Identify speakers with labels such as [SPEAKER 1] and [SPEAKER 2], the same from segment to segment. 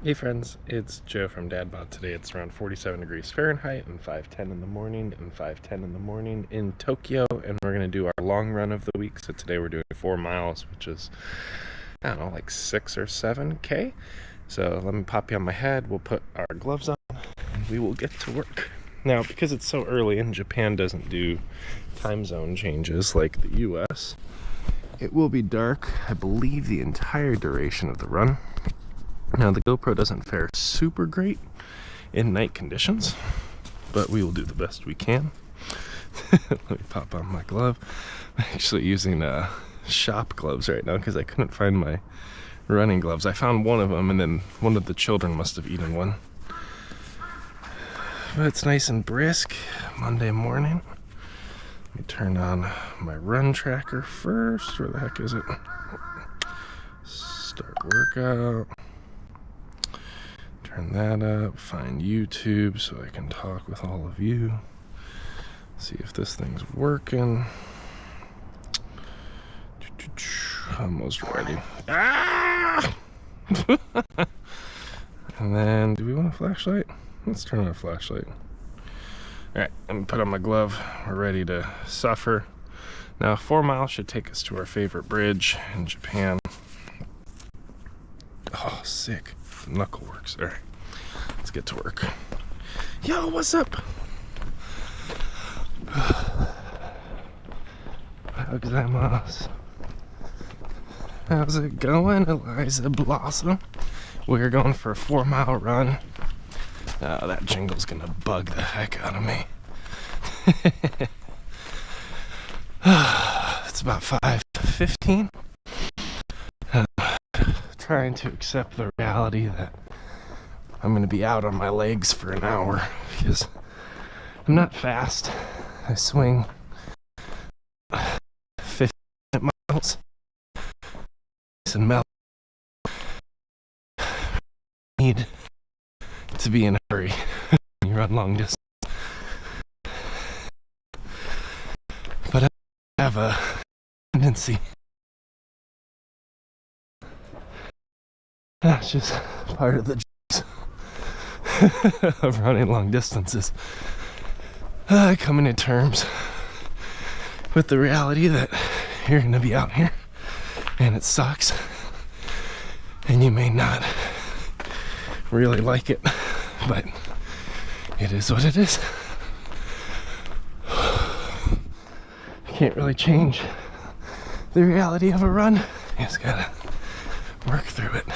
[SPEAKER 1] Hey friends, it's Joe from DadBod. Today it's around 47 degrees Fahrenheit and 5:10 in the morning in Tokyo, and we're going to do our long run of the week. So today we're doing 4 miles, which is, I don't know, like 6 or 7K. So let me pop you on my head, we'll put our gloves on, and we will get to work. Now, because it's so early and Japan doesn't do time zone changes like the US, it will be dark, I believe, the entire duration of the run. Now, the GoPro doesn't fare super great in night conditions, but we will do the best we can. Let me pop on my glove. I'm actually using shop gloves right now because I couldn't find my running gloves. I found one of them, and then one of the children must have eaten one. But it's nice and brisk Monday morning. Let me turn on my run tracker first. Where the heck is it? Start workout. Turn that up, find YouTube so I can talk with all of you. See if this thing's working. Almost ready. Ah! And then, do we want a flashlight? Let's turn on a flashlight. Alright, let me put on my glove. We're ready to suffer. Now, 4 miles should take us to our favorite bridge in Japan. Oh, sick. Knuckle works. Alright, let's get to work. Yo, what's up? How's it going, Eliza Blossom? We're going for a 4-mile run. Oh, that jingle's gonna bug the heck out of me. It's about 5:15. Trying to accept the reality that I'm going to be out on my legs for an hour because I'm not fast. I swing 50 miles and melt. Need to be in a hurry when you run long distance. But I have a tendency. That's just part of the jokes of running long distances. Coming to terms with the reality that you're going to be out here and it sucks and you may not really like it, but it is what it is. You can't really change the reality of a run. You just gotta work through it.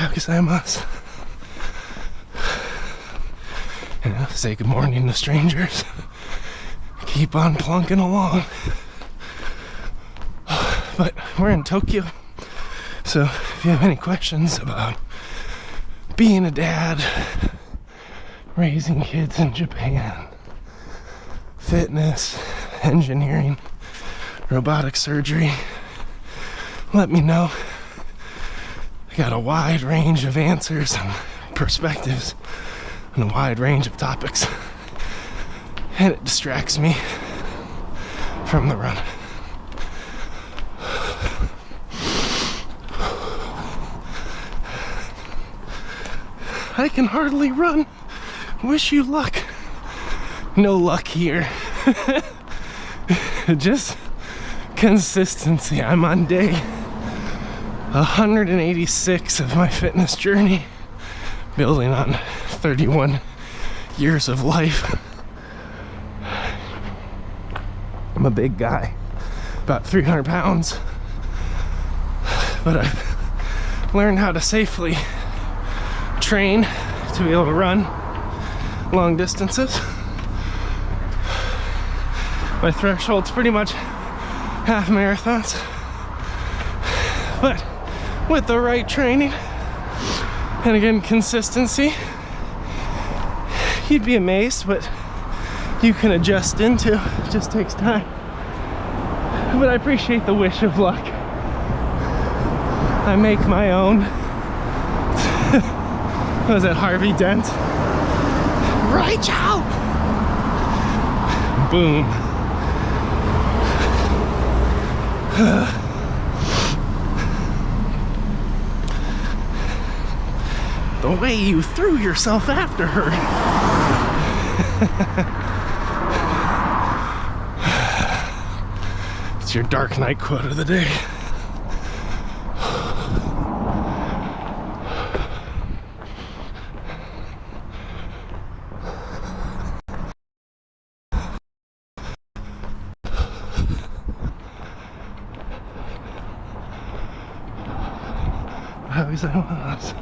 [SPEAKER 1] Gozaimasu. You know, say good morning to strangers. Keep on plunking along. But we're in Tokyo, so if you have any questions about being a dad, raising kids in Japan, fitness, engineering, robotic surgery, let me know. I got a wide range of answers and perspectives and a wide range of topics, and it distracts me from the run. I can hardly run. Wish you luck. No luck here. Just consistency. I'm on day 186 of my fitness journey, building on 31 years of life. I'm a big guy, about 300 pounds, but I've learned how to safely train to be able to run long distances. My threshold's pretty much half marathons, but with the right training and again consistency, you'd be amazed what you can adjust into. It just takes time, but I appreciate the wish of luck. I make my own. What was that, Harvey Dent? Right out! Boom. the way you threw yourself after her. It's your Dark Knight quote of the day. How is that was?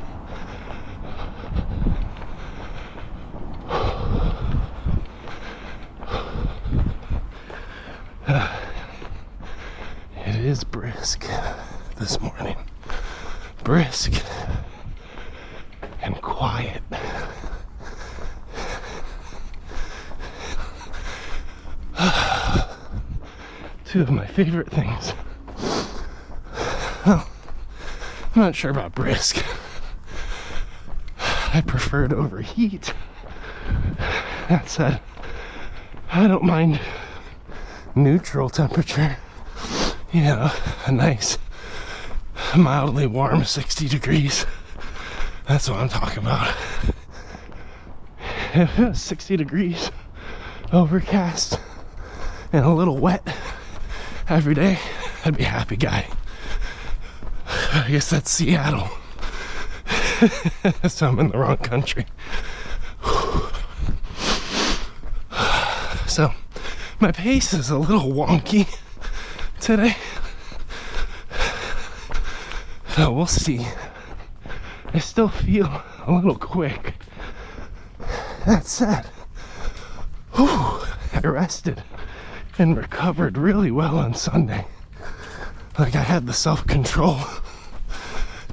[SPEAKER 1] It is brisk this morning. Brisk and quiet. Two of my favorite things. Well, I'm not sure about brisk. I prefer it over heat. That said, I don't mind neutral temperature. You know, a nice, mildly warm 60 degrees. That's what I'm talking about. If it was 60 degrees, overcast, and a little wet every day, I'd be a happy guy. I guess that's Seattle. So I'm in the wrong country. So my pace is a little wonky today. So we'll see. I still feel a little quick. That said, I rested and recovered really well on Sunday. Like I had the self-control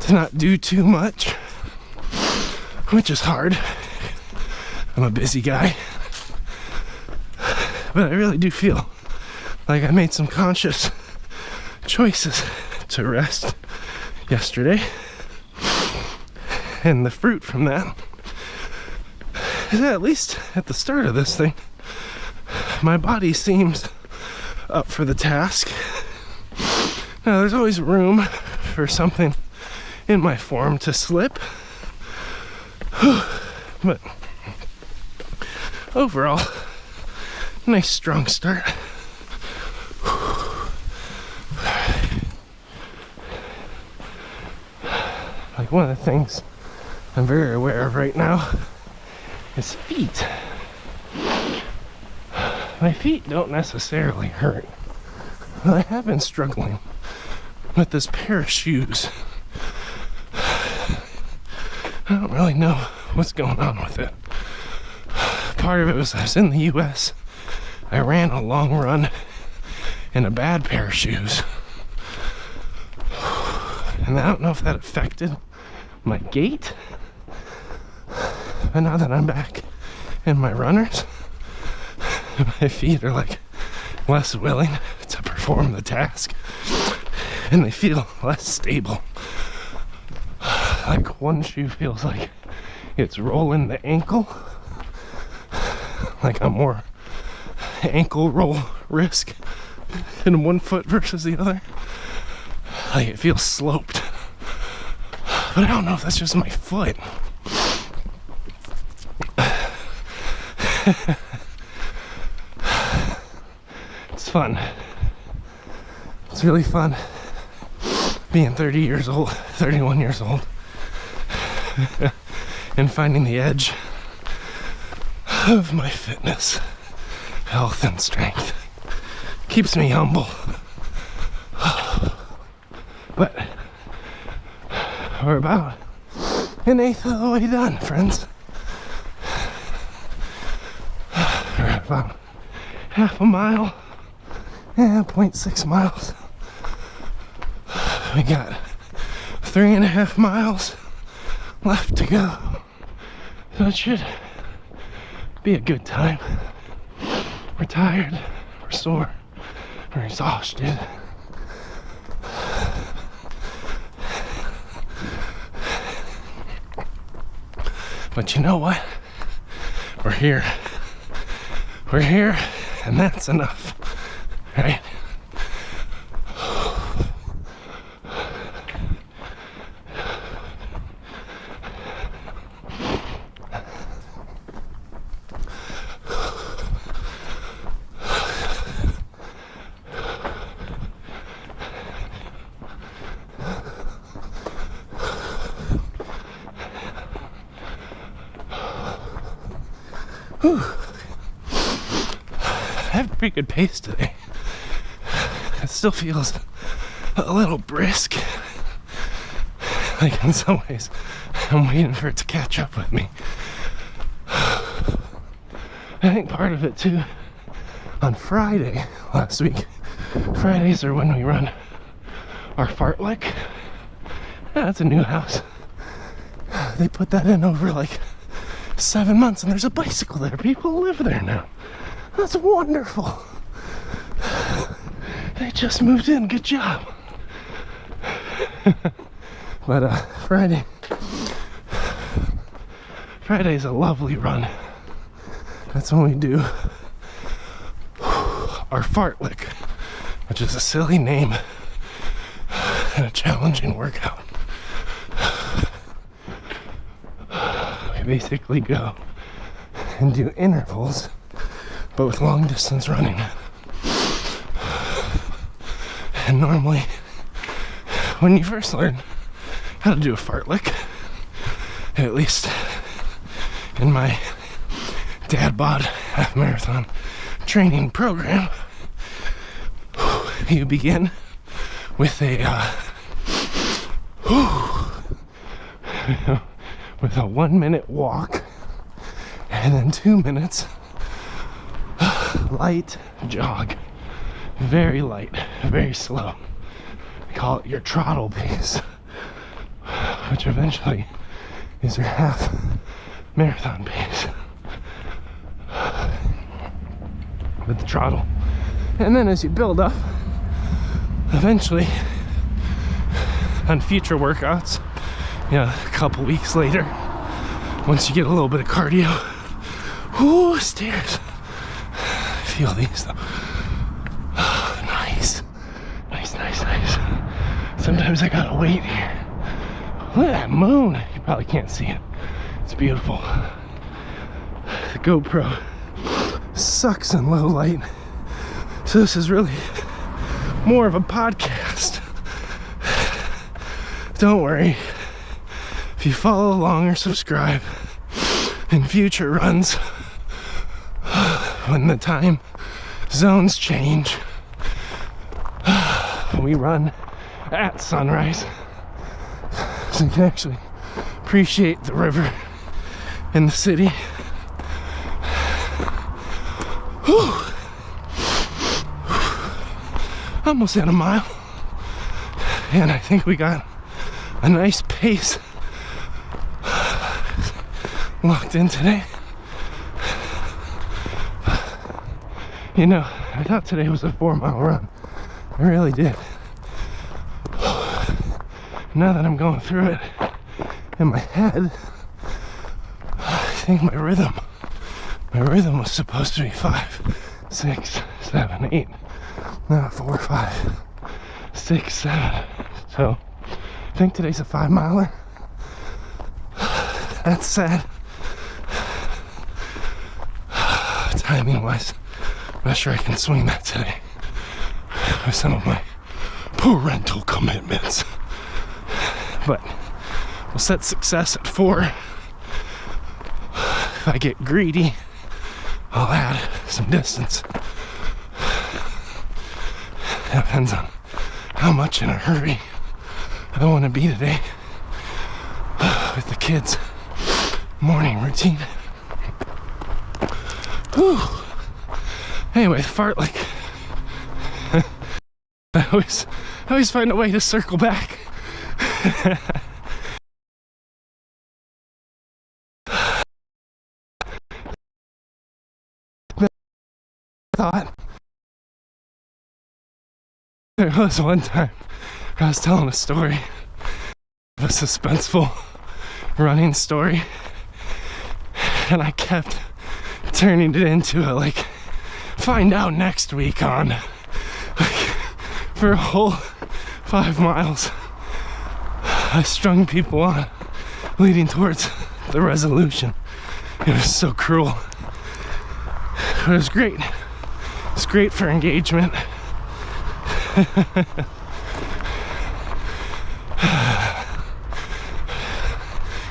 [SPEAKER 1] to not do too much, which is hard. I'm a busy guy. But I really do feel like I made some conscious choices to rest yesterday. And the fruit from that is that at least at the start of this thing, my body seems up for the task. Now, there's always room for something in my form to slip. But overall, nice strong start. Like one of the things I'm very aware of right now is feet. My feet don't necessarily hurt. I have been struggling with this pair of shoes. I don't really know what's going on with it. Part of it was I was in the US. I ran a long run in a bad pair of shoes. And I don't know if that affected my gait. But now that I'm back in my runners, my feet are like less willing to perform the task. And they feel less stable. Like one shoe feels like it's rolling the ankle. Like I'm more ankle roll risk in one foot versus the other. Like it feels sloped. But I don't know if that's just my foot. It's fun. It's really fun being 30 years old, 31 years old, and finding the edge of my fitness, health, and strength. Keeps me humble. But we're about an eighth of the way done, friends. We're at about half a mile, 0.6 miles. We got 3.5 miles left to go. So it should be a good time. We're tired, we're sore, we're exhausted. But you know what? We're here. We're here, and that's enough, right? Whew. I have a pretty good pace today. It still feels a little brisk. Like in some ways, I'm waiting for it to catch up with me. I think part of it too, on Friday last week, Fridays are when we run our fartlek. Yeah, that's a new house. They put that in over like 7 months, and there's a bicycle there. People live there now. That's wonderful. They just moved in. Good job. But Friday's a lovely run. That's when we do our fartlek, which is a silly name and a challenging workout. We basically go and do intervals, but with long distance running. And normally, when you first learn how to do a fartlek, at least in my DadBod half marathon training program, you begin with a with a 1 minute walk and then 2 minutes light jog. Very light, very slow. I call it your trottle pace, which eventually is your half marathon pace with the trottle. And then as you build up, eventually on future workouts, a couple weeks later, once you get a little bit of cardio, ooh, stairs. I feel these though. Oh, nice. Nice. Sometimes I gotta wait here. Look at that moon. You probably can't see it. It's beautiful. The GoPro sucks in low light, so this is really more of a podcast. Don't worry, if you follow along or subscribe in future runs, when the time zones change, we run at sunrise, so you can actually appreciate the river and the city. Whew. Almost at a mile, and I think we got a nice pace locked in today. I thought today was a 4-mile run. I really did. Now that I'm going through it in my head, I think my rhythm was supposed to be 5, 6, 7, 8. No, 4, 5, 6, 7. So I think today's a 5-miler. That's sad. Timing wise, I'm not sure I can swing that today with some of my parental commitments. But we'll set success at 4. If I get greedy, I'll add some distance. Depends on how much in a hurry I want to be today with the kids' morning routine. Whew. Anyway, the fartlek. I always find a way to circle back. Thought there was one time I was telling a story, a suspenseful running story, and I kept turning it into a find out next week on for a whole 5 miles. I strung people on leading towards the resolution. It was so cruel, but it was great. It's great for engagement.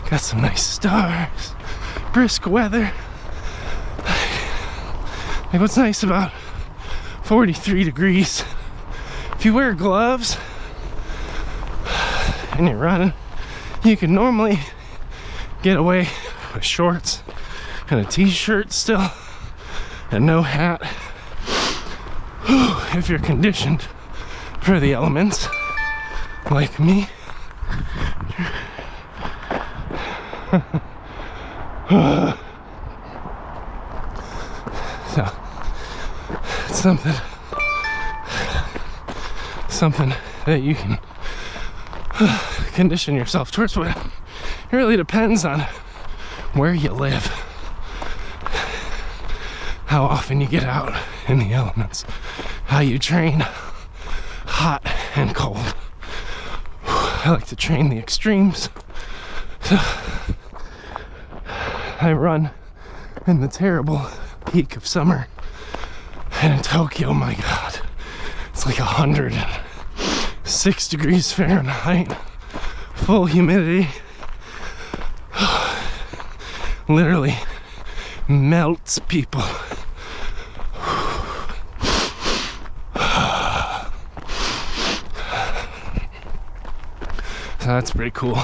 [SPEAKER 1] Got some nice stars, brisk weather.
[SPEAKER 2] Like, what's nice about 43 degrees, if you wear gloves and you're running, you can normally get away with shorts and a t-shirt still and no hat. If you're conditioned for the elements like me. So it's something that you can condition yourself towards, but it really depends on where you live, how often you get out in the elements, how you train hot and cold. I like to train the extremes. So I run in the terrible peak of summer, and in Tokyo, my God, it's like 106 degrees Fahrenheit, full humidity, literally melts people. So that's pretty cool.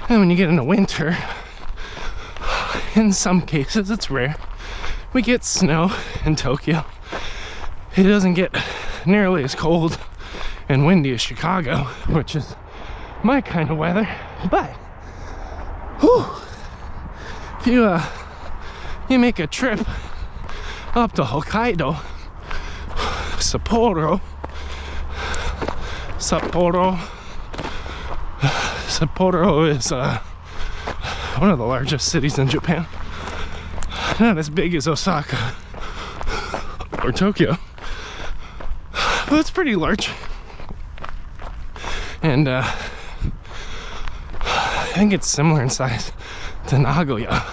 [SPEAKER 2] And when you get into winter, in some cases, it's rare, we get snow in Tokyo. It doesn't get nearly as cold and windy as Chicago, which is my kind of weather, but whew, if you make a trip up to Hokkaido, Sapporo is one of the largest cities in Japan. Not as big as Osaka or Tokyo, but it's pretty large. And I think it's similar in size to Nagoya,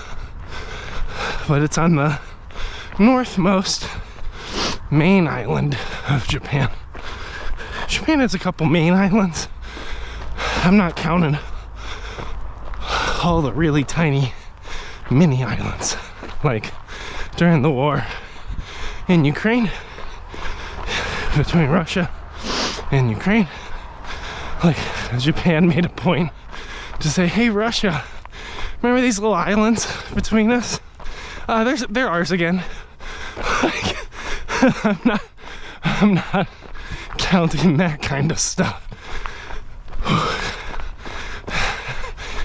[SPEAKER 2] but it's on the northmost main island of Japan. Japan has a couple main islands. I'm not counting all the really tiny mini islands, like during the war in Ukraine, between Russia and Ukraine. Like, Japan made a point to say, hey Russia, remember these little islands between us? They're ours again. Like, I'm not counting that kind of stuff.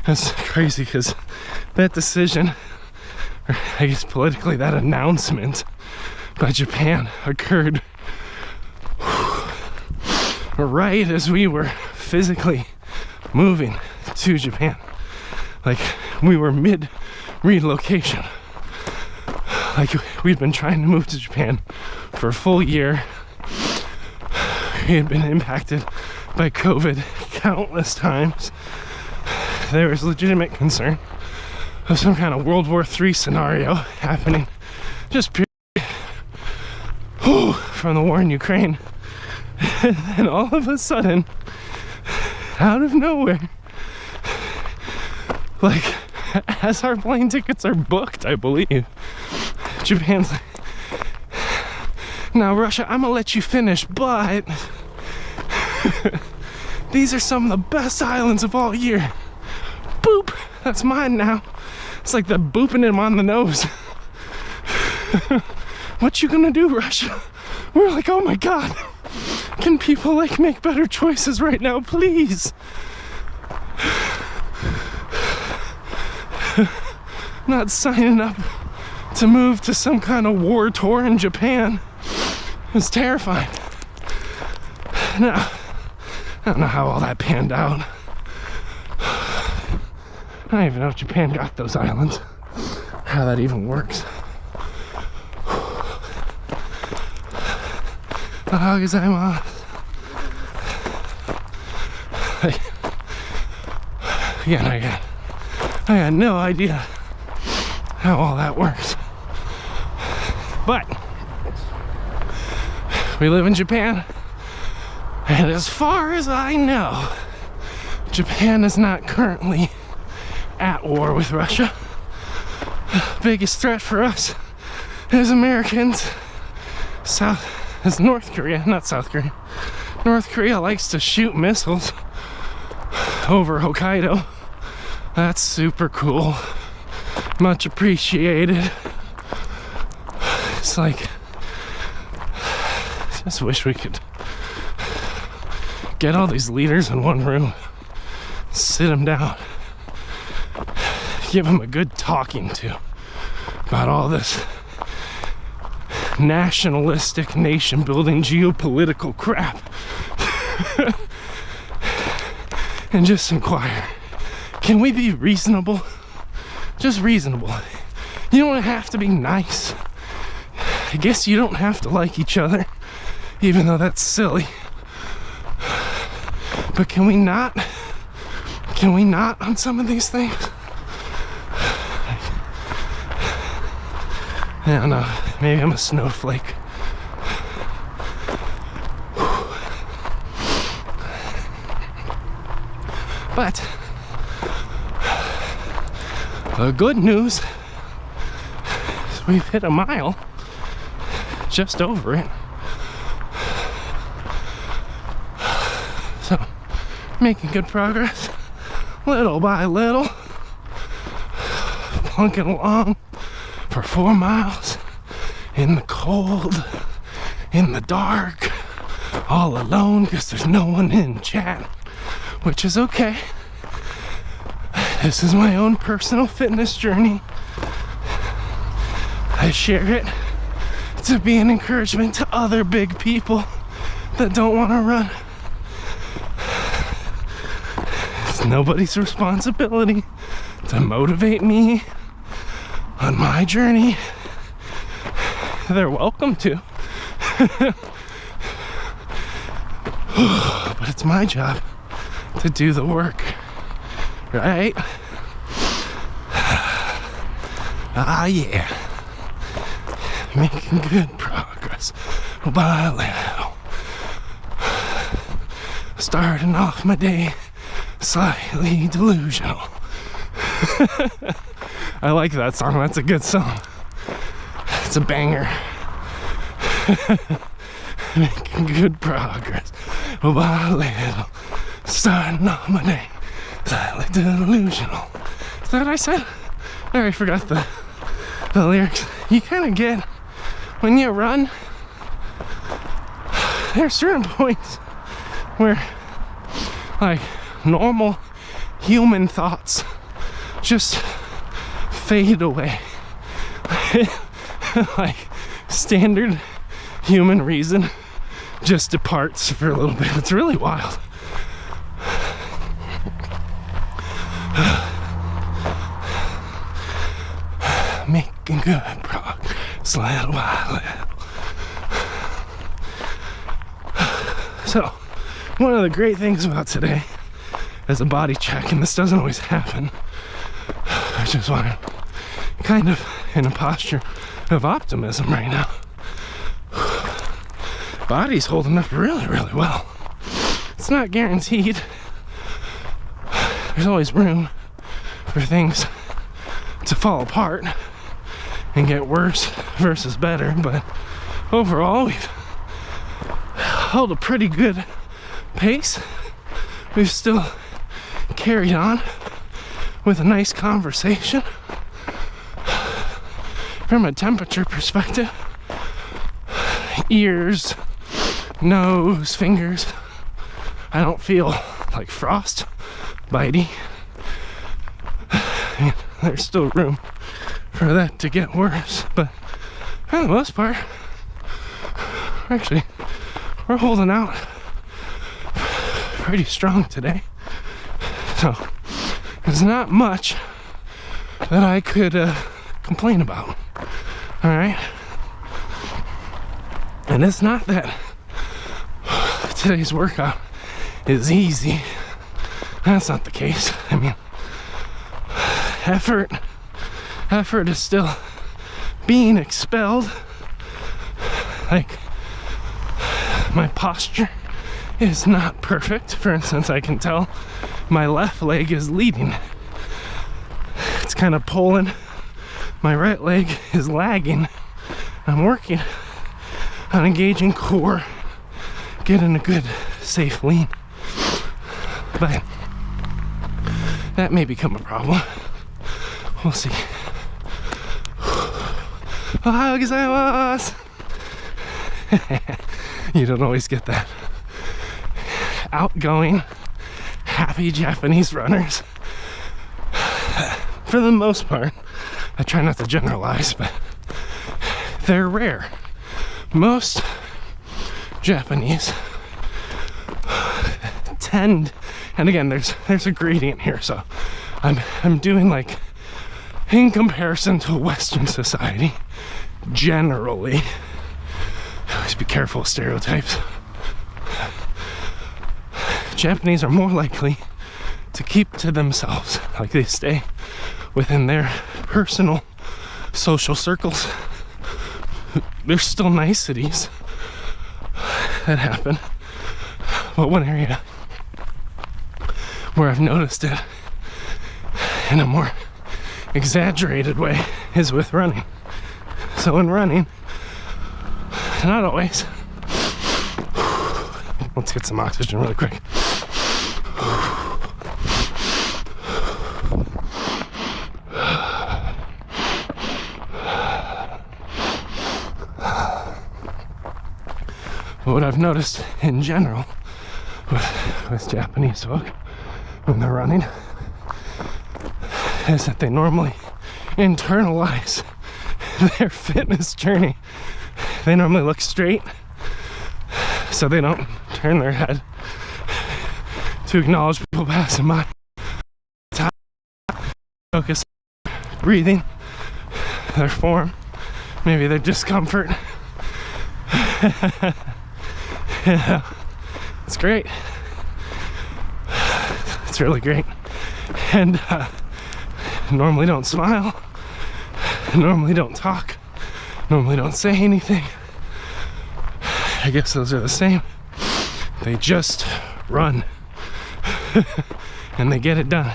[SPEAKER 2] That's crazy, because that decision, or I guess politically, that announcement by Japan occurred right as we were physically moving to Japan. Like, we were mid relocation. Like, we'd been trying to move to Japan for a full year. We had been impacted by COVID countless times. There was legitimate concern of some kind of World War III scenario happening just from the war in Ukraine. And then all of a sudden, out of nowhere, like, as our plane tickets are booked, I believe, Japan's like, now Russia, I'm gonna let you finish, but these are some of the best islands of all year. Boop, that's mine now. It's like they're booping him on the nose. What you gonna do, Russia? We're like, oh my God, can people like make better choices right now, please? Not signing up to move to some kind of war-torn Japan. It's terrifying. Now, I don't know how all that panned out. I don't even know if Japan got those islands, how that even works. Again, I got no idea how all that works. But we live in Japan, and as far as I know, Japan is not currently at war with Russia. biggest threat for us as Americans is North Korea, not South Korea. North Korea likes to shoot missiles over Hokkaido. That's super cool. Much appreciated. It's like, just wish we could get all these leaders in one room, sit them down, give them a good talking to about all this nationalistic, nation-building, geopolitical crap. And just inquire, can we be reasonable? Just reasonable. You don't have to be nice. I guess you don't have to like each other, even though that's silly. But can we not on some of these things? I don't know, maybe I'm a snowflake. But the good news is we've hit a mile, just over it. So, making good progress, little by little, plunking along for 4 miles in the cold, in the dark, all alone because there's no one in chat, which is okay. This is my own personal fitness journey. I share it to be an encouragement to other big people that don't want to run. It's nobody's responsibility to motivate me on my journey. They're welcome to. But it's my job to do the work, right? Ah, yeah. Making good progress by little. Starting off my day slightly delusional. I like that song. That's a good song. It's a banger. Making good progress by little. Starting off my day slightly delusional. Is that what I said? I already forgot the lyrics. You kind of get, when you run, there are certain points where, like, normal human thoughts just fade away. Like, standard human reason just departs for a little bit. It's really wild. Making good progress little by little. So, one of the great things about today is a body check, and this doesn't always happen, which is why I'm kind of in a posture of optimism right now. Body's holding up really, really well. It's not guaranteed. There's always room for things to fall apart and get worse versus better, but overall we've held a pretty good pace. We've still carried on with a nice conversation. From a temperature perspective, ears, nose, fingers, I don't feel like frost bitey. There's still room for that to get worse, but for the most part, actually, we're holding out pretty strong today. So there's not much that I could complain about. All right, and it's not that today's workout is easy. That's not the case. I mean, effort is still being expelled. Like, my posture is not perfect. For instance, I can tell my left leg is leading. It's kind of pulling my right leg is lagging. I'm working on engaging core, getting a good, safe lean. But that may become a problem. We'll see. Ohayou gozaimasu! You don't always get that. Outgoing, happy Japanese runners, for the most part, I try not to generalize, but they're rare. Most Japanese tend, and again, there's a gradient here, so I'm doing like in comparison to Western society, generally. Always be careful of stereotypes. Japanese are more likely to keep to themselves, like they stay within their personal social circles. There's still niceties that happen, but one area where I've noticed it in a more exaggerated way is with running. So in running, not always. Let's get some oxygen really quick. But what I've noticed in general with Japanese folk when they're running is that they normally internalize their fitness journey. They normally look straight, so they don't turn their head to acknowledge people passing by. Focus on breathing, their form, maybe their discomfort. Yeah, it's great. It's really great. And normally don't smile, normally don't talk, normally don't say anything. I guess those are the same. They just run and they get it done.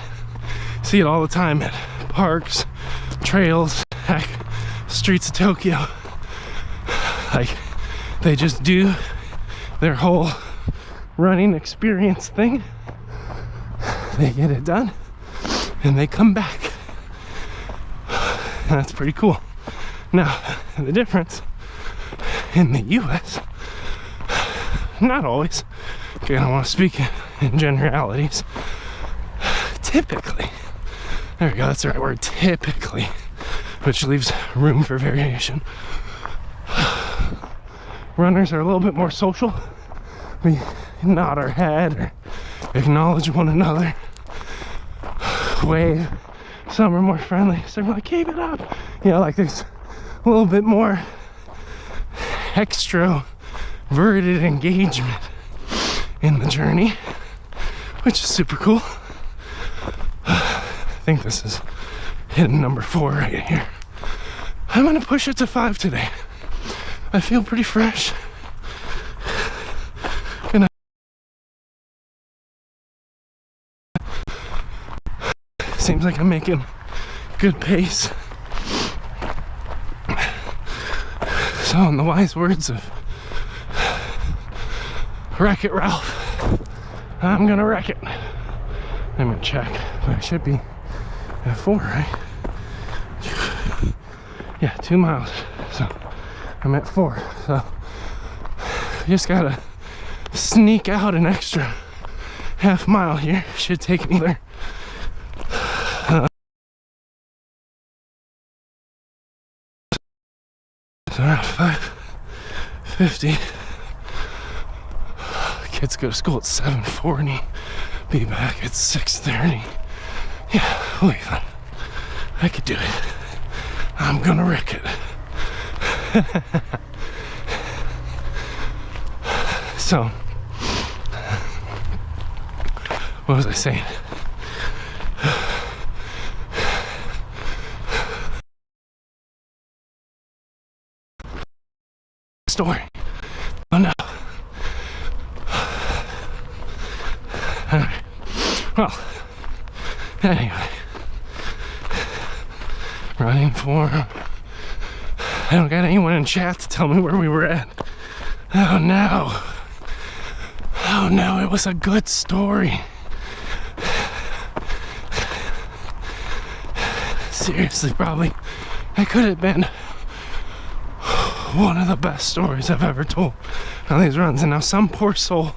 [SPEAKER 2] See it all the time at parks, trails, heck, streets of Tokyo. Like, they just do their whole running experience thing. They get it done and they come back. And that's pretty cool. Now, the difference in the US, not always, okay, I don't want to speak in generalities. Typically, there we go, that's the right word, typically, which leaves room for variation. Runners are a little bit more social. We nod our head or acknowledge one another, wave. Some are more friendly, some are like, keep it up. You know, like there's a little bit more extroverted engagement in the journey, which is super cool. I think this is hidden number 4 right here. I'm gonna push it to 5 today. I feel pretty fresh. Seems like I'm making good pace. So in the wise words of Wreck-It Ralph, I'm gonna wreck it. I'm gonna check, but I should be at 4, right? Yeah, 2 miles. So I'm at 4. So just gotta sneak out an extra half mile here. Should take me there. So around 5:50. Kids go to school at 7:40. Be back at 6:30. Yeah, we'll be fine. I could do it. I'm gonna wreck it. So, what was I saying? Story. Oh no. Alright. Well, anyway. running for him. I don't got anyone in chat to tell me where we were at. Oh no. Oh no, it was a good story. Seriously, probably it could have been one of the best stories I've ever told on these runs. And now some poor soul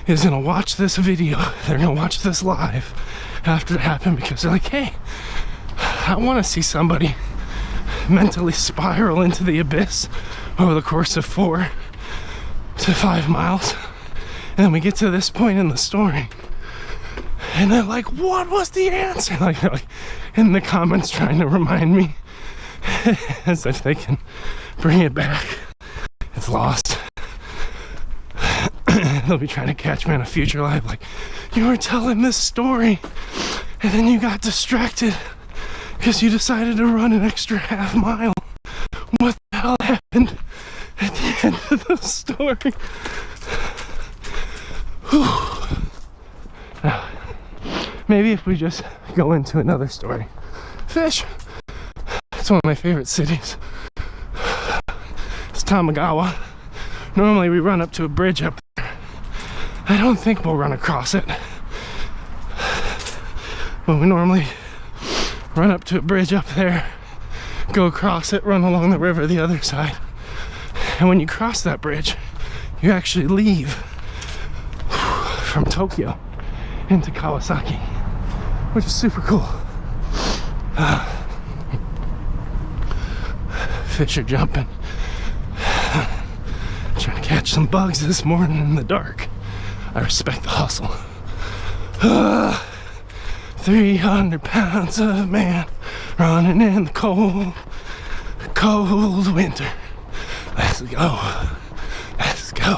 [SPEAKER 2] is gonna watch this video, they're gonna watch this live after it happened because they're like, hey, I want to see somebody mentally spiral into the abyss over the course of 4 to 5 miles. And then we get to this point in the story and they're like, what was the answer? Like in the comments trying to remind me as if they can bring it back. It's lost. They'll be trying to catch me on a future live like, you were telling this story and then you got distracted because you decided to run an extra half mile. What the hell happened at the end of the story? Maybe if we just go into another story. Fish. It's one of my favorite cities. It's Tamagawa. Normally we run up to a bridge up there. I don't think we'll run across it. But we normally run up to a bridge up there, go across it, run along the river the other side. And when you cross that bridge, you actually leave from Tokyo into Kawasaki, which is super cool. Fish are jumping. Trying to catch some bugs this morning in the dark. I respect the hustle. 300 pounds of man running in the cold, cold winter. Let's go. Let's go.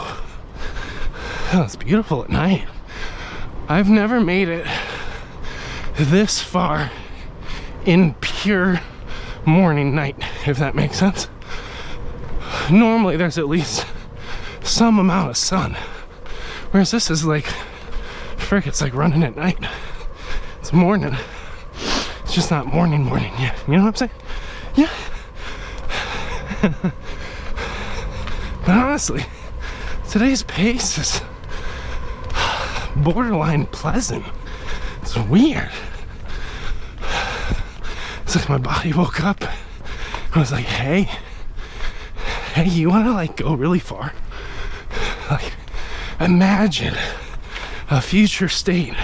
[SPEAKER 2] Oh, it's beautiful at night. I've never made it this far in pure morning night, if that makes sense. Normally there's at least some amount of sun, whereas this is like, frick, it's like running at night. It's morning. It's just not morning yet. You know what I'm saying? Yeah. But honestly, today's pace is borderline pleasant. It's weird. It's like my body woke up and was like, hey, you wanna like go really far? Like, imagine a future state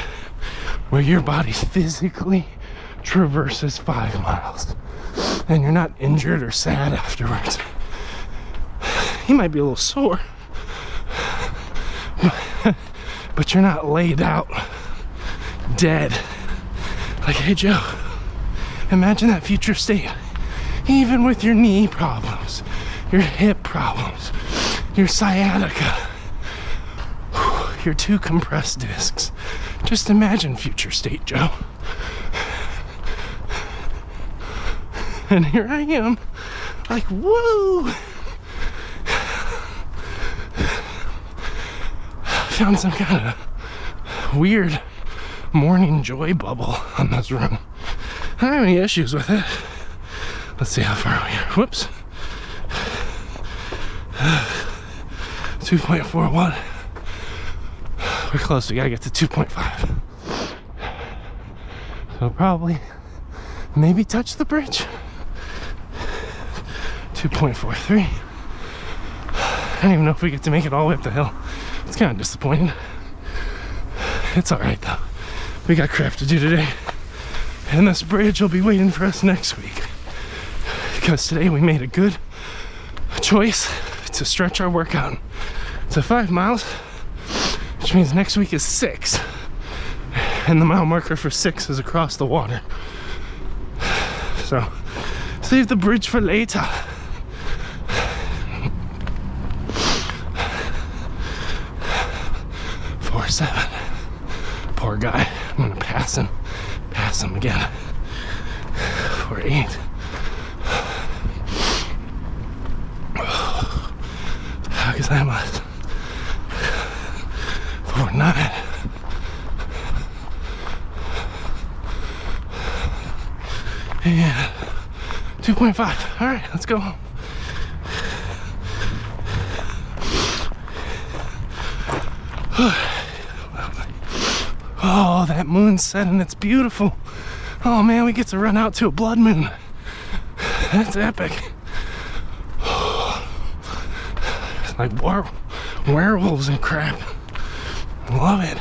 [SPEAKER 2] where your body physically traverses 5 miles and you're not injured or sad afterwards. You might be a little sore, but you're not laid out dead. Like, hey Joe, imagine that future state, even with your knee problems, your hip problems, your sciatica, your 2 compressed discs. Just imagine future state, Joe. And here I am, like, woo! Found some kind of weird morning joy bubble on this run. I don't have any issues with it. Let's see how far we are. Whoops. 2.41. We're close. We gotta get to 2.5. So probably maybe touch the bridge. 2.43. I don't even know if we get to make it all the way up the hill. It's kind of disappointing. It's alright though. We got crap to do today. And this bridge will be waiting for us next week. Because today we made a good choice to stretch our workout to 5 miles, which means next week is 6. And the mile marker for 6 is across the water. So, save the bridge for later. .47. Poor guy. I'm gonna pass him again. 4.8. Because I'm a 4.9. And 2.5. All right, let's go home. Oh, that moon's setting. It's beautiful. Oh man, we get to run out to a blood moon. That's epic. It's like werewolves and crap. Love it.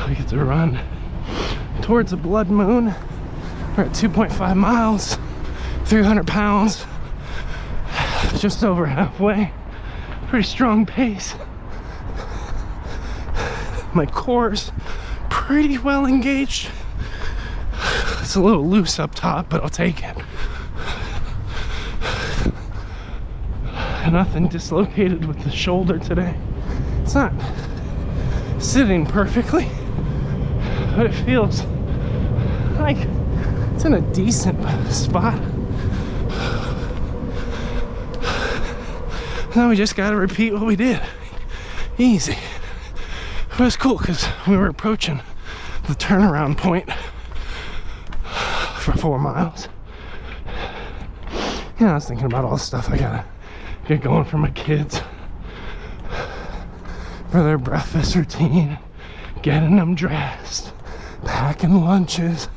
[SPEAKER 2] We get to run towards the blood moon. We're at 2.5 miles, 300 pounds, just over halfway. Pretty strong pace. My core's pretty well engaged. It's a little loose up top, but I'll take it. Nothing dislocated with the shoulder today. It's not sitting perfectly, but it feels like it's in a decent spot. Now we just gotta repeat what we did. Easy. It was cool because we were approaching the turnaround point for 4 miles. Yeah, I was thinking about all the stuff I gotta get going for my kids, for their breakfast routine, getting them dressed, packing lunches,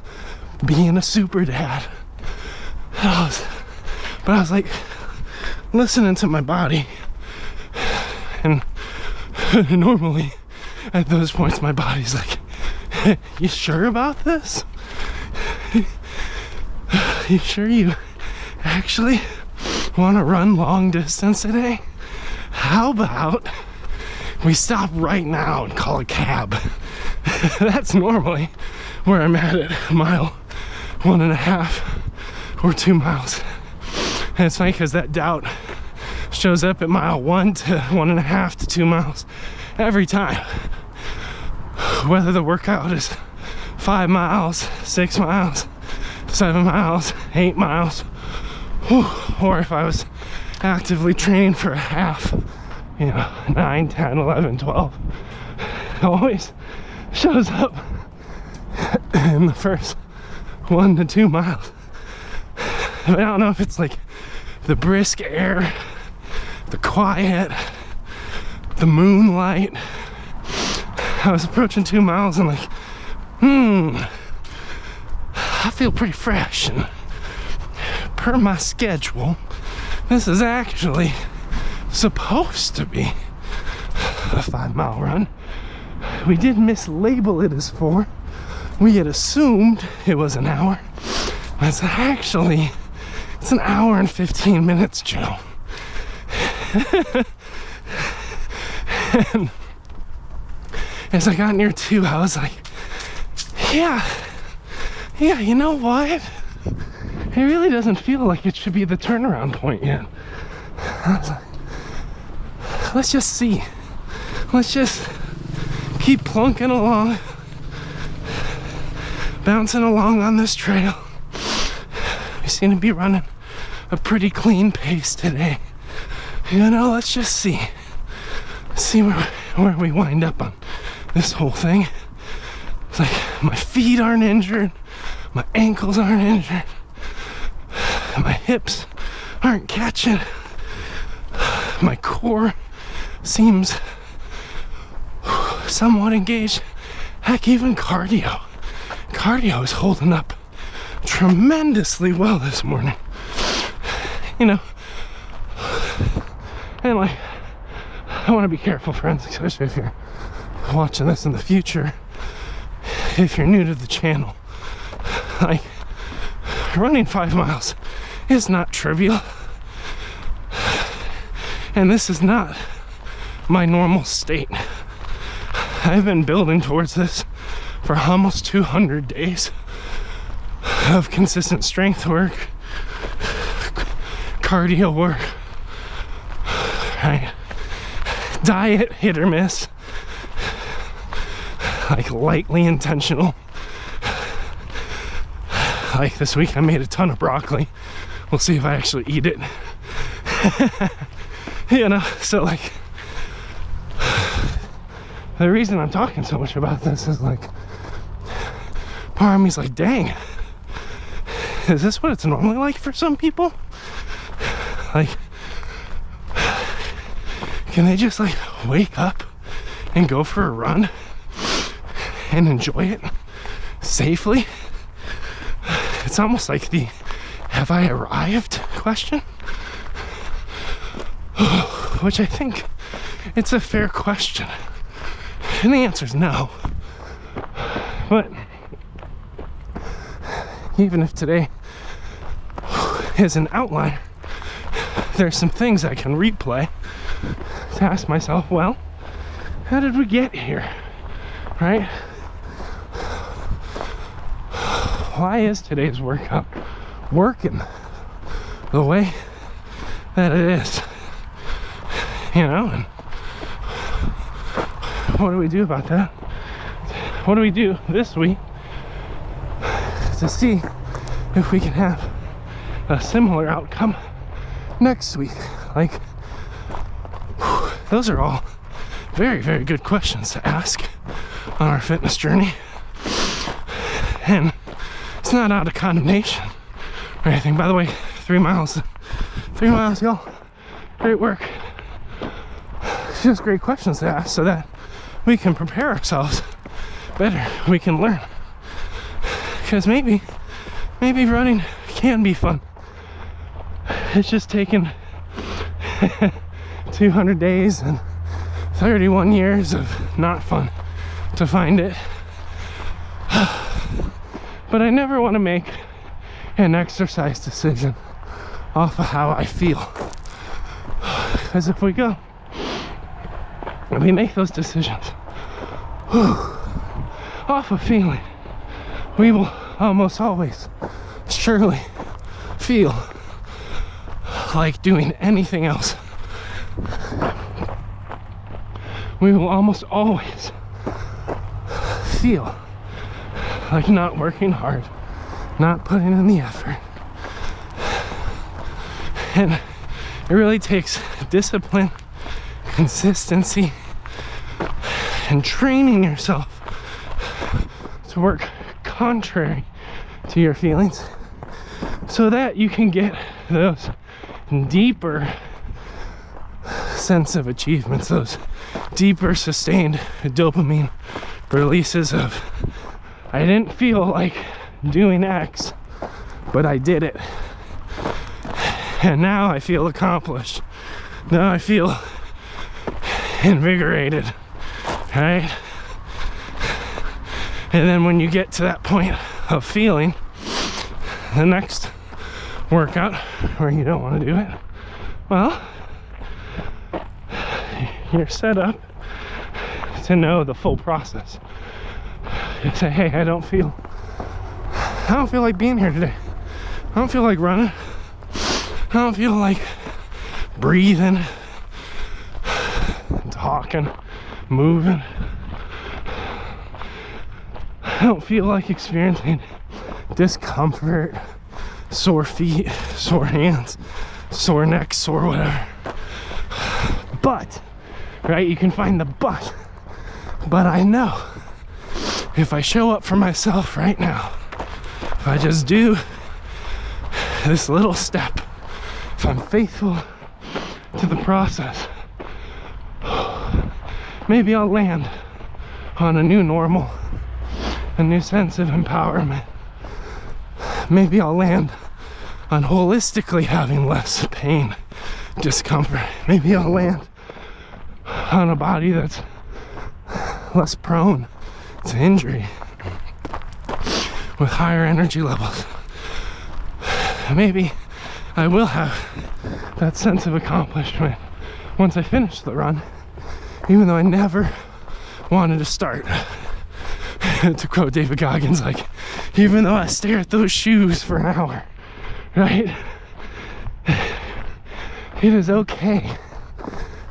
[SPEAKER 2] being a super dad. But I was like listening to my body, and normally at those points my body's like, you sure about this? You sure you actually want to run long distance today? How about we stop right now and call a cab? That's normally where I'm at mile 1.5 or 2 miles. And it's funny because that doubt shows up at mile 1 to 1.5 to 2 miles every time. Whether the workout is 5 miles, 6 miles, 7 miles, 8 miles, or if I was actively training for a half, 9, 10, 11, 12, it always shows up in the first 1 to 2 miles. But I don't know if it's like the brisk air, the quiet, the moonlight. I was approaching 2 miles and like, I feel pretty fresh, and per my schedule, this is actually supposed to be a 5-mile run. We did mislabel it as 4. We had assumed it was an hour. It's actually, it's an hour and 15 minutes, Joe. And as I got near 2, I was like, yeah, you know what? It really doesn't feel like it should be the turnaround point yet. I was like, let's just see. Let's just keep plunking along, bouncing along on this trail. We seem to be running a pretty clean pace today. Let's just see where we wind up on this whole thing. It's like my feet aren't injured, my ankles aren't injured, my hips aren't catching, my core seems somewhat engaged. Heck, even cardio is holding up tremendously well this morning. And like, I want to be careful, friends, especially if you're watching this in the future. If you're new to the channel, like, running 5 miles is not trivial, and this is not my normal state. I've been building towards this for almost 200 days. of consistent strength work, cardio work, right? Diet, hit or miss, like lightly intentional. Like this week I made a ton of broccoli. We'll see if I actually eat it. You know, so like, the reason I'm talking so much about this is like, part of me's like, dang, is this what it's normally like for some people? Like, can they just like wake up and go for a run and enjoy it safely? It's almost like the "have I arrived?" question, which I think it's a fair question, and the answer is no. But even if today is an outlier, there's some things I can replay to ask myself, well, how did we get here, right? Why is today's workout working the way that it is? You know, and what do we do about that? What do we do this week to see if we can have a similar outcome next week? Like, those are all very, very good questions to ask on our fitness journey. And it's not out of condemnation or anything. By the way, 3 miles, y'all. Great work. It's just great questions to ask so that we can prepare ourselves better. We can learn. Because maybe running can be fun. It's just taken 200 days and 31 years of not fun to find it. But I never want to make an exercise decision off of how I feel. Because if we make those decisions off of feeling, we will almost always surely feel like doing anything else. We will almost always feel like not working hard, not putting in the effort. And it really takes discipline, consistency, and training yourself to work contrary to your feelings so that you can get those deeper sense of achievements, those deeper sustained dopamine releases of, I didn't feel like doing X, but I did it. And now I feel accomplished. Now I feel invigorated, right? And then when you get to that point of feeling, the next workout where you don't want to do it, well, you're set up to know the full process. You say, hey, I don't feel like being here today. I don't feel like running. I don't feel like breathing, talking, moving. I don't feel like experiencing discomfort, sore feet, sore hands, sore neck, sore whatever. But, right, you can find the but I know if I show up for myself right now, if I just do this little step, if I'm faithful to the process, maybe I'll land on a new normal, a new sense of empowerment. Maybe I'll land on holistically having less pain, discomfort. Maybe I'll land on a body that's less prone to injury, with higher energy levels. Maybe I will have that sense of accomplishment once I finish the run, even though I never wanted to start. to quote David Goggins, like, even though I stare at those shoes for an hour, right? It is okay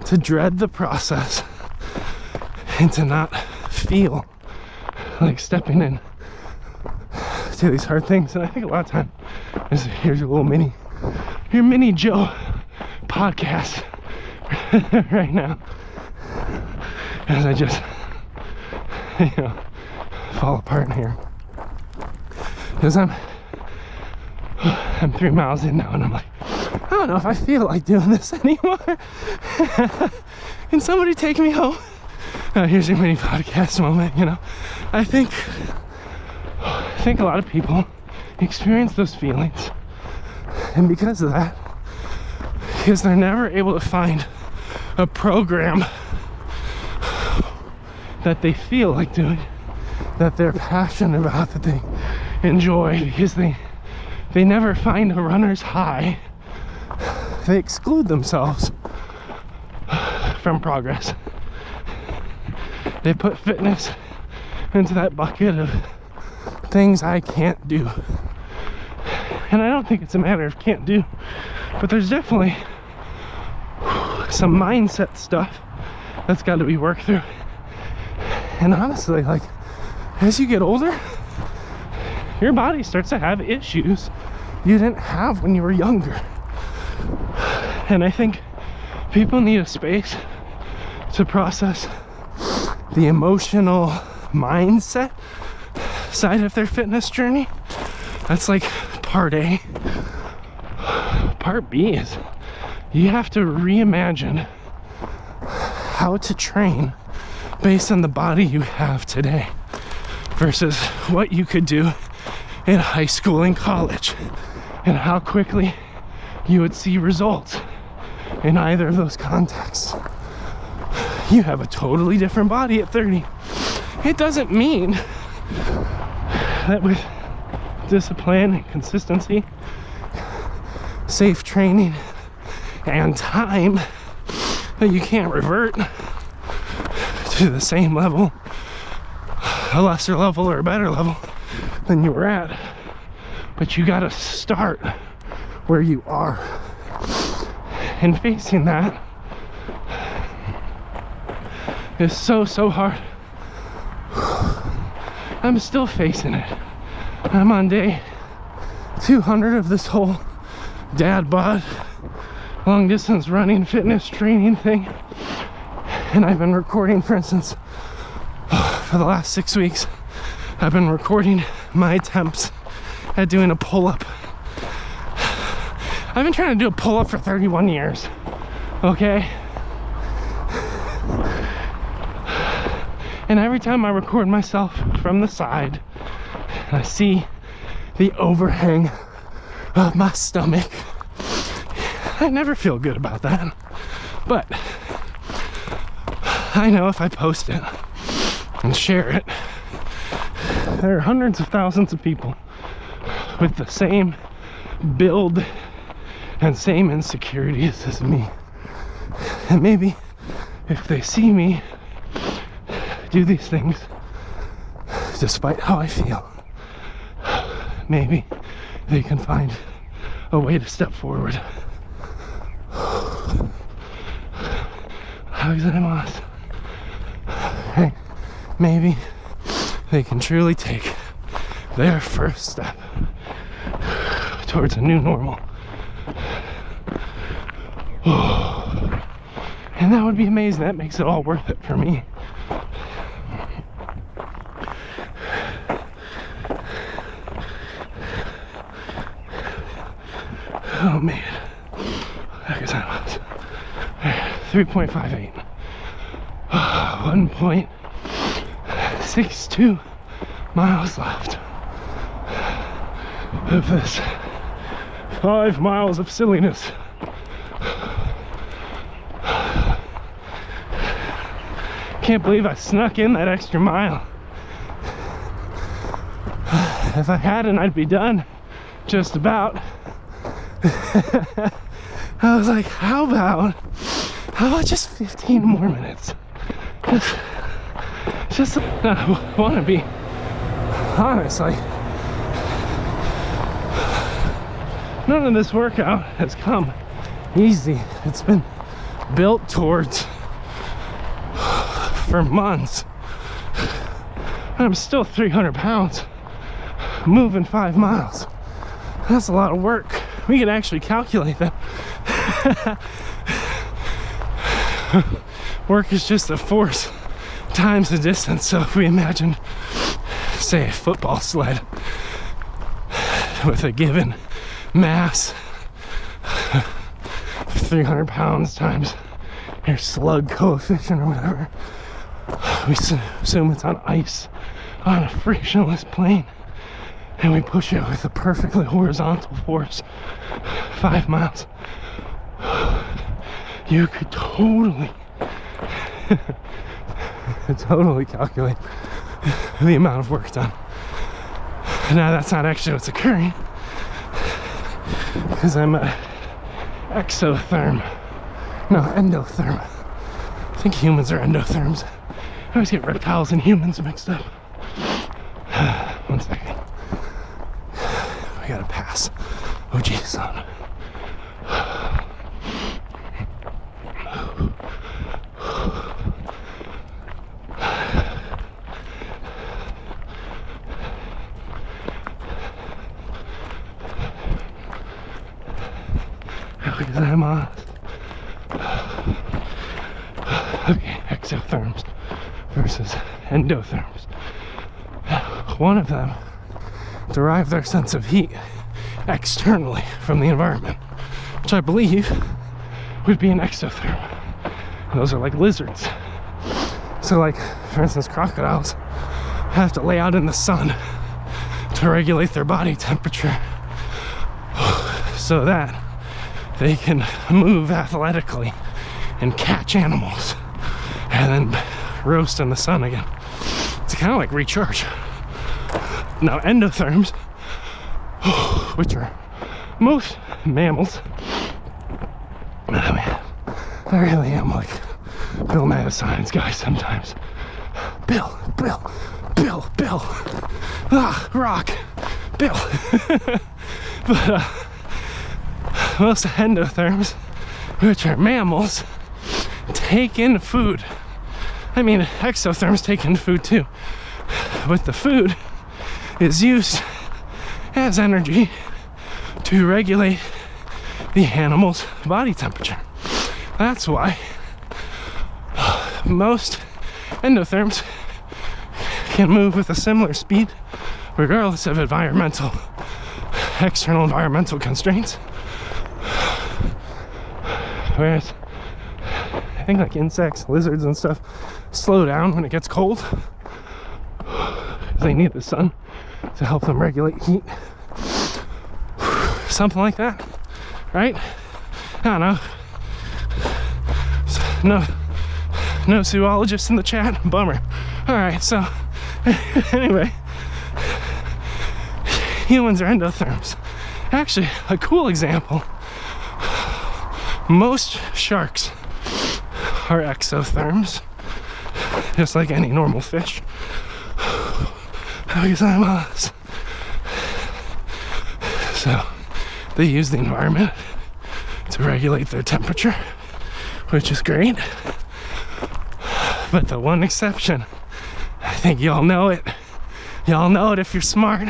[SPEAKER 2] to dread the process and to not feel like stepping in to these hard things. And I think a lot of time is, here's your little mini Joe podcast right now, as I just, fall apart here, because I'm 3 miles in now, and I'm like, I don't know if I feel like doing this anymore. Can somebody take me home? Here's your mini podcast moment. I think a lot of people experience those feelings, and because of that, because they're never able to find a program that they feel like doing, that they're passionate about, that they enjoy, because they never find a runner's high, they exclude themselves from progress. They put fitness into that bucket of things I can't do. And I don't think it's a matter of can't do, but there's definitely some mindset stuff that's got to be worked through. And honestly, like, as you get older, your body starts to have issues you didn't have when you were younger. And I think people need a space to process the emotional mindset side of their fitness journey. That's like part A. Part B is you have to reimagine how to train based on the body you have today versus what you could do in high school and college, and how quickly you would see results in either of those contexts. You have a totally different body at 30. It doesn't mean that with discipline and consistency, safe training, and time, that you can't revert to the same level, a lesser level or a better level than you were at. But you gotta start where you are. And facing that is so hard. I'm still facing it. I'm on day 200 of this whole DadBod long distance running fitness training thing, and I've been recording, for instance, for the last 6 weeks, I've been recording my attempts at doing a pull-up. I've been trying to do a pull-up for 31 years, okay? And every time I record myself from the side, I see the overhang of my stomach. I never feel good about that. But I know if I post it and share it, there are hundreds of thousands of people with the same build and same insecurities as me. And maybe if they see me do these things despite how I feel, maybe they can find a way to step forward. Hey, maybe they can truly take their first step towards a new normal. And that would be amazing. That makes it all worth it for me. Oh man, I guess I was 3.58, 1.62 miles left of this 5 miles of silliness. Can't believe I snuck in that extra mile. If I hadn't, I'd be done just about. I was like, how about just 15 more minutes? Just I want to be honestly, none of this workout has come easy. It's been built towards for months. I'm still 300 pounds moving 5 miles. That's a lot of work. We can actually calculate that. Work is just a force times the distance. So if we imagine, say, a football sled with a given mass, 300 pounds times your slug coefficient or whatever, we assume it's on ice on a frictionless plane, and we push it with a perfectly horizontal force 5 miles. You could totally calculate the amount of work done. Now that's not actually what's occurring, because I'm a endotherm. I think humans are endotherms. I always get reptiles and humans mixed up. 1 second. I gotta pass. Oh geez, son. Okay, exotherms versus endotherms. One of them derive their sense of heat externally from the environment, which I believe would be an exotherm. And those are like lizards. So like, for instance, crocodiles have to lay out in the sun to regulate their body temperature so that they can move athletically and catch animals and then roast in the sun again. It's kind of like recharge. Now endotherms, which are most mammals, I really am like Bill Nye the Science Guy sometimes. Bill, rock, Bill. But most endotherms, which are mammals, take in food. I mean, exotherms take in food too, but the food is used as energy to regulate the animal's body temperature. That's why most endotherms can move with a similar speed regardless of external environmental constraints. Whereas I think like insects, lizards and stuff slow down when it gets cold. They need the sun to help them regulate heat. Something like that, right? I don't know. No zoologists in the chat? Bummer. Alright, so anyway, humans are endotherms. Actually, a cool example. Most sharks are exotherms, just like any normal fish. So they use the environment to regulate their temperature, which is great. But the one exception, I think y'all know it. Y'all know it if you're smart.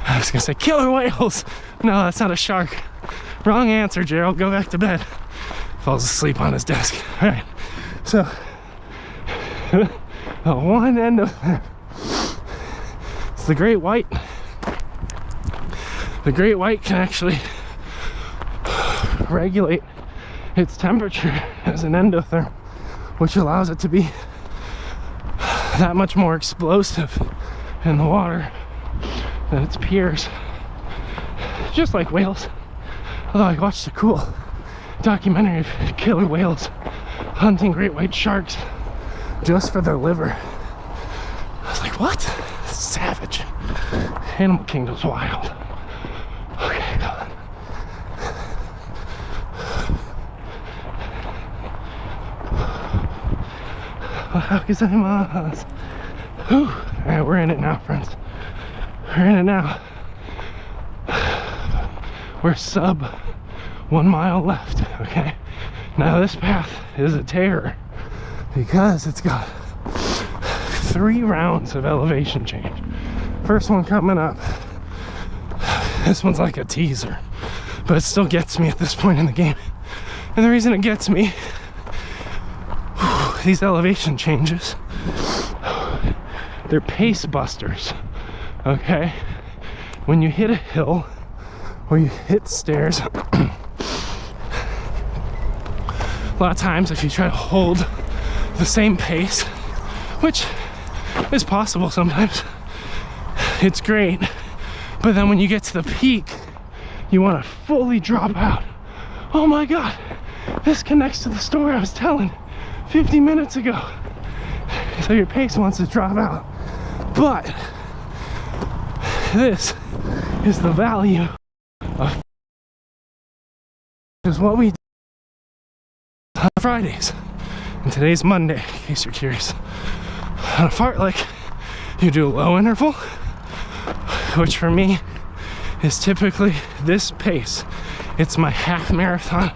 [SPEAKER 2] I was gonna say killer whales. No, that's not a shark. Wrong answer, Gerald. Go back to bed. Falls asleep on his desk. All right. So, one endotherm. It's the great white. The great white can actually regulate its temperature as an endotherm, which allows it to be that much more explosive in the water than its peers. Just like whales. Although I watched a cool documentary of killer whales hunting great white sharks just for their liver. I was like, what? Savage. Animal Kingdom's wild. Okay, go on. Whew. All right, we're in it now, friends. We're in it now. We're sub 1 mile left, okay? Now this path is a terror because it's got 3 rounds of elevation change. First one coming up. This one's like a teaser, but it still gets me at this point in the game. And the reason it gets me, these elevation changes, they're pace busters, okay? When you hit a hill or you hit stairs, a lot of times if you try to hold the same pace, which is possible sometimes, it's great, but then when you get to the peak, you want to fully drop out. Oh my God, this connects to the story I was telling 50 minutes ago. So your pace wants to drop out, but this is the value of is what we do on Fridays, and today's Monday, in case you're curious. On a fartlek, you do a low interval, which for me is typically this pace. It's my half marathon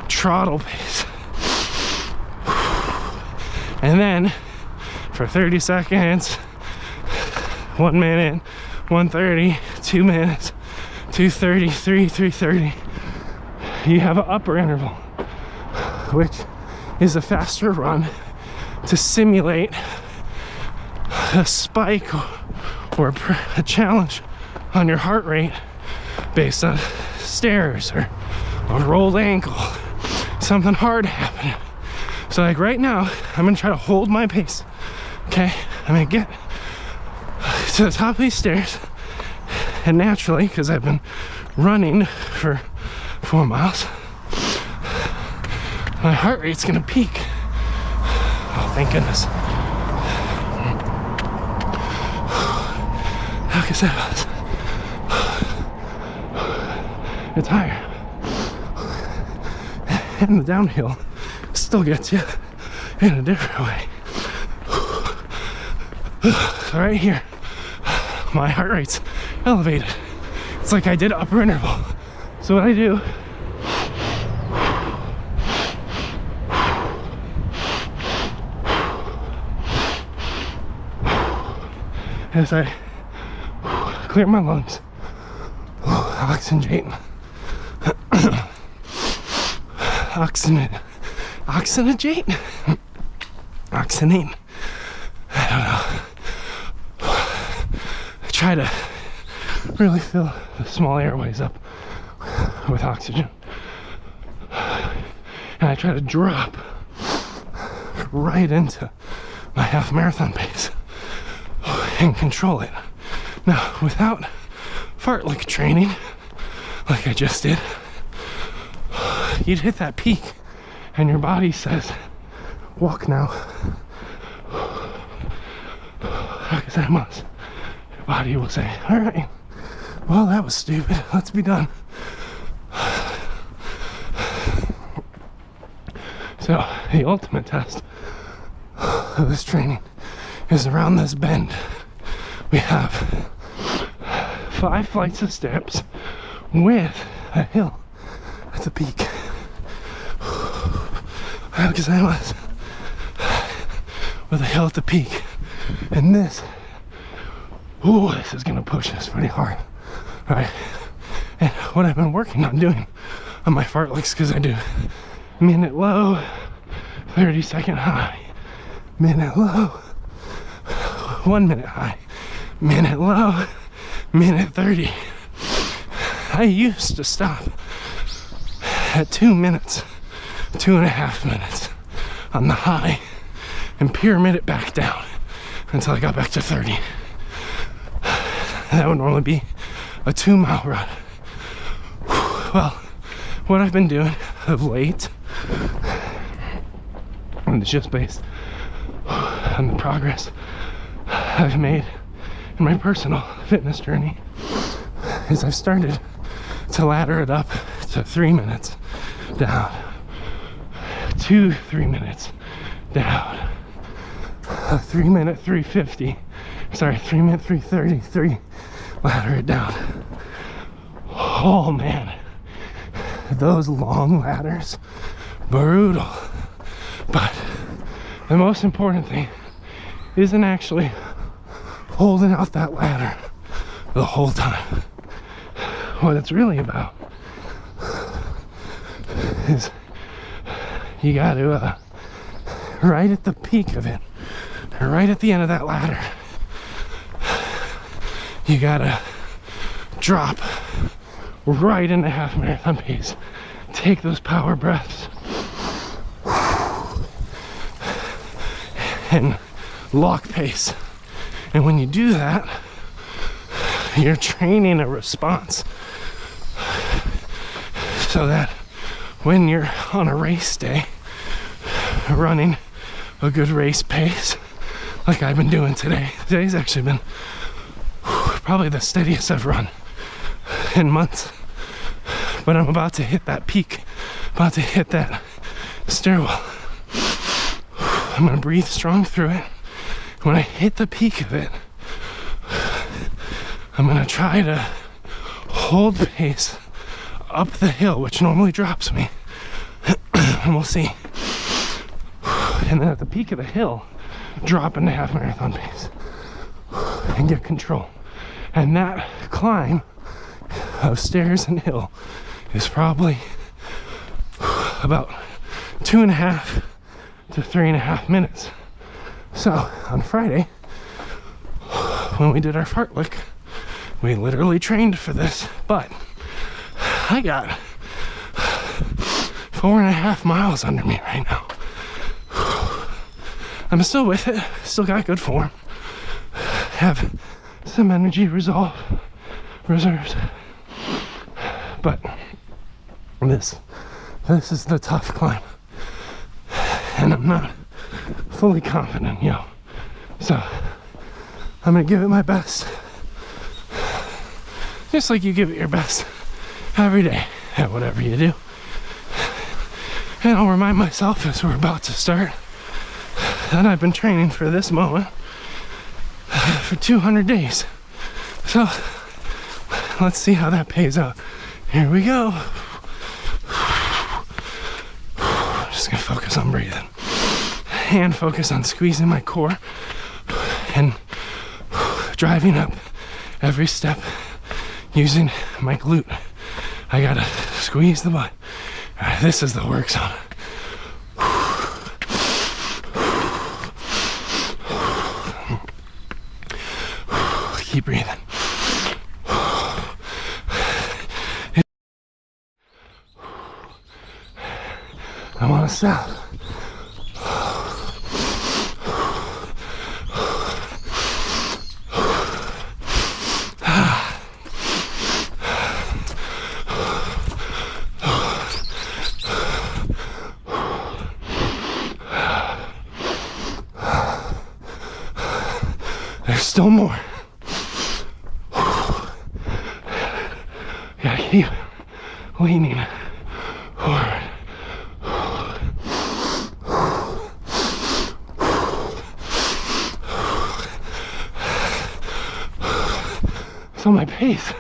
[SPEAKER 2] trottle pace. And then for 30 seconds, 1 minute, 1:30, 2 minutes, 2:30, 3:30, you have an upper interval, which is a faster run to simulate a spike or a challenge on your heart rate based on stairs or a rolled ankle, something hard happening. So like right now, I'm gonna try to hold my pace, okay? I'm gonna get to the top of these stairs, and naturally, because I've been running for 4 miles, my heart rate's gonna peak. Oh, thank goodness. How can I say that? It's higher. And the downhill still gets you in a different way. So right here, my heart rate's elevated. It's like I did upper interval. So what I do is I clear my lungs, oxygenate, oxygenate. I don't know. I try to really fill the small airways up with oxygen, and I try to drop right into my half marathon pace and control it. Now, without fartlek training, like I just did, you'd hit that peak and your body says, walk now. Because I must. Your body will say, all right, well, that was stupid. Let's be done. So the ultimate test of this training is around this bend. We have 5 flights of steps with a hill at the peak. Because I was with a hill at the peak, and this is gonna push us pretty hard. All right, and what I've been working on doing on my fartleks, because I do minute low, 30-second high, minute low, 1 minute high, minute low, minute 30. I used to stop at 2 minutes, 2.5 minutes on the high and pyramid it back down until I got back to 30. That would normally be a 2 mile run. Well, what I've been doing of late, and it's just based on the progress I've made in my personal fitness journey, is I've started to ladder it up to 3 minutes down, 2 3 minutes down, a 3-minute 350, sorry, 3-minute 333, ladder it down. Oh man, those long ladders, brutal. But the most important thing isn't actually holding out that ladder the whole time. What it's really about is you got to right at the peak of it, right at the end of that ladder, you gotta drop right into half marathon pace. Take those power breaths and lock pace. And when you do that, you're training a response so that when you're on a race day running a good race pace like I've been doing today. Today's actually been probably the steadiest I've run in months, but I'm about to hit that peak, about to hit that stairwell. I'm gonna breathe strong through it. When I hit the peak of it, I'm gonna try to hold pace up the hill, which normally drops me, and we'll see. And then at the peak of the hill, drop into half marathon pace and get control. And that climb of stairs and hill is probably about 2.5 to 3.5 minutes. So on Friday, when we did our fartlek, we literally trained for this, but I got 4.5 miles under me right now. I'm still with it, still got good form, have some energy reserves, but this is the tough climb, and I'm not fully confident, so I'm gonna give it my best, just like you give it your best every day at whatever you do. And I'll remind myself as we're about to start that I've been training for this moment for 200 days. So let's see how that pays out. Here we go. Just gonna focus on breathing and focus on squeezing my core and driving up every step using my glute. I gotta squeeze the butt. This is the work zone. Keep breathing. I want to stop. There's still more. Gotta keep leaning forward. So my pace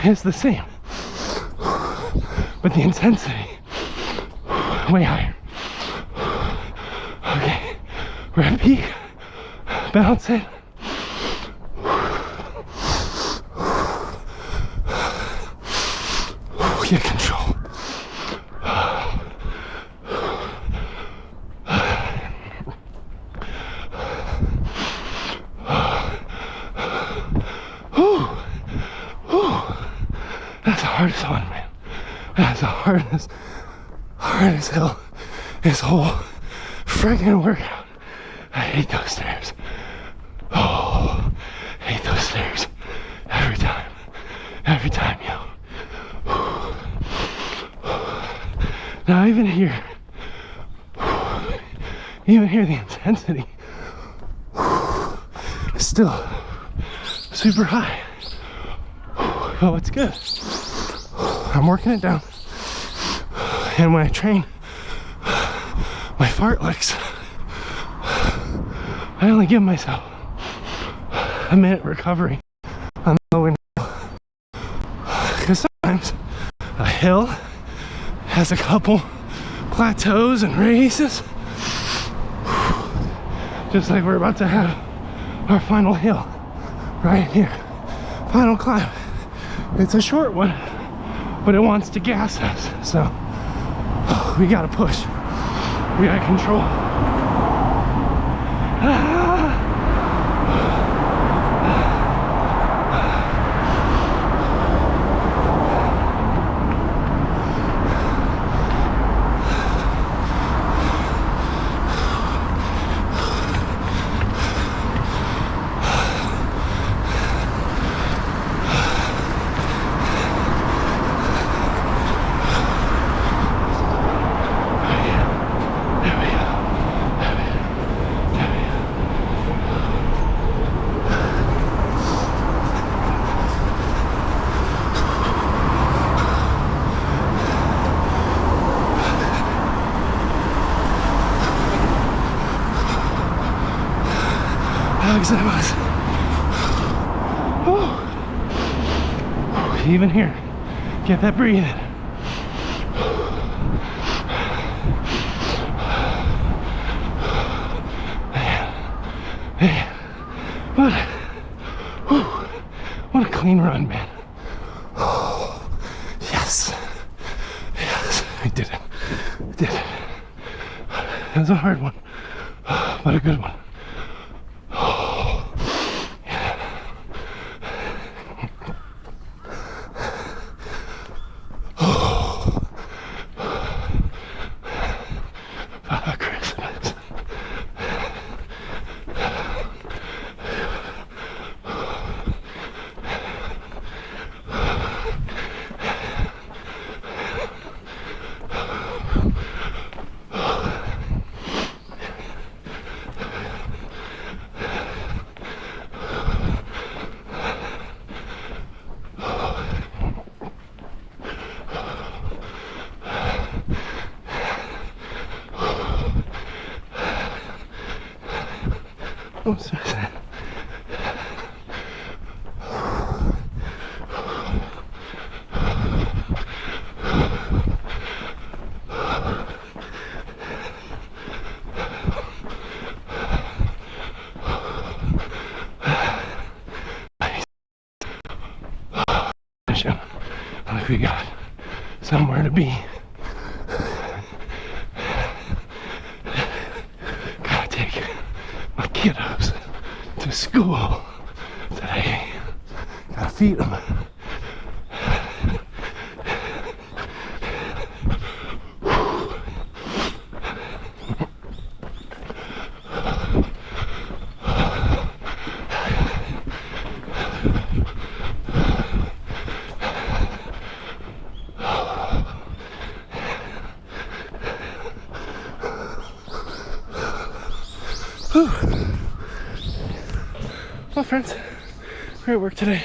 [SPEAKER 2] is the same, but the intensity way higher. Okay, we're at peak. Bounce it. Get control. That's the hardest one, man. That's the hardest hill. This whole friggin' workout. I hate those stairs. Oh, I hate those stairs. Every time, yo. Now even here the intensity is still super high. But what's good, I'm working it down. And when I train my fartleks, I only give myself a minute recovery on the lower hill. Because sometimes a hill has a couple plateaus and raises. Just like we're about to have our final hill right here. Final climb. It's a short one, but it wants to gas us. So we gotta push. We gotta control. Even here, get that breathing. Man, what a clean run, man. Yes, I did it. I did it. It was a hard one, but a good one. Oh, sorry. Like we got somewhere to be. Gotta take my kiddos to school today. Gotta feed them. Well, friends, great work today.